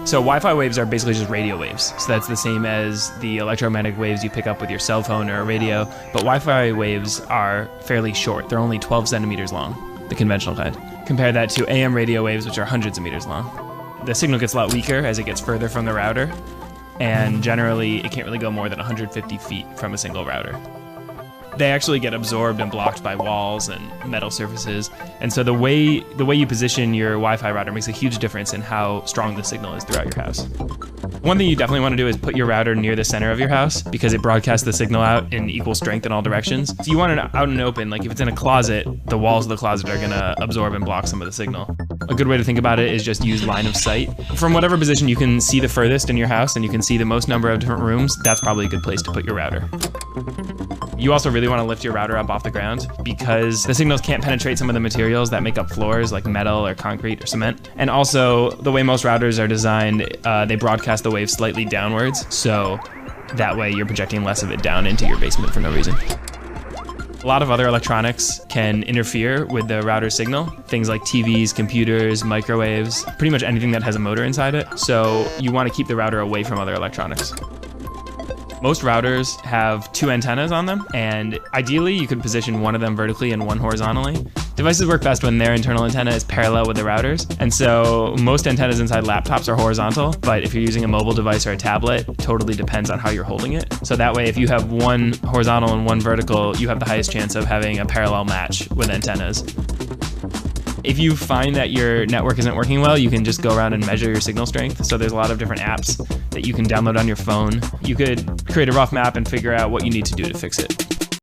So Wi-Fi waves are basically just radio waves. So that's the same as the electromagnetic waves you pick up with your cell phone or a radio. But Wi-Fi waves are fairly short. They're only 12 centimeters long, the conventional kind. Compare that to AM radio waves, which are hundreds of meters long. The signal gets a lot weaker as it gets further from the router. And generally, it can't really go more than 150 feet from a single router. They actually get absorbed and blocked by walls and metal surfaces. And so the way you position your Wi-Fi router makes a huge difference in how strong the signal is throughout your house. One thing you definitely want to do is put your router near the center of your house because it broadcasts the signal out in equal strength in all directions. So you want it out and open. Like if it's in a closet, the walls of the closet are gonna absorb and block some of the signal. A good way to think about it is just use line of sight. From whatever position you can see the furthest in your house and you can see the most number of different rooms, that's probably a good place to put your router. You also really want to lift your router up off the ground because the signals can't penetrate some of the materials that make up floors like metal or concrete or cement. And also, the way most routers are designed, they broadcast the wave slightly downwards, so that way you're projecting less of it down into your basement for no reason. A lot of other electronics can interfere with the router signal. Things like TVs, computers, microwaves, pretty much anything that has a motor inside it. So you want to keep the router away from other electronics. Most routers have 2 antennas on them, and ideally you could position one of them vertically and one horizontally. Devices work best when their internal antenna is parallel with the routers, and so most antennas inside laptops are horizontal, but if you're using a mobile device or a tablet, it totally depends on how you're holding it. So that way, if you have one horizontal and one vertical, you have the highest chance of having a parallel match with antennas. If you find that your network isn't working well, you can just go around and measure your signal strength. So there's a lot of different apps that you can download on your phone. You could create a rough map and figure out what you need to do to fix it.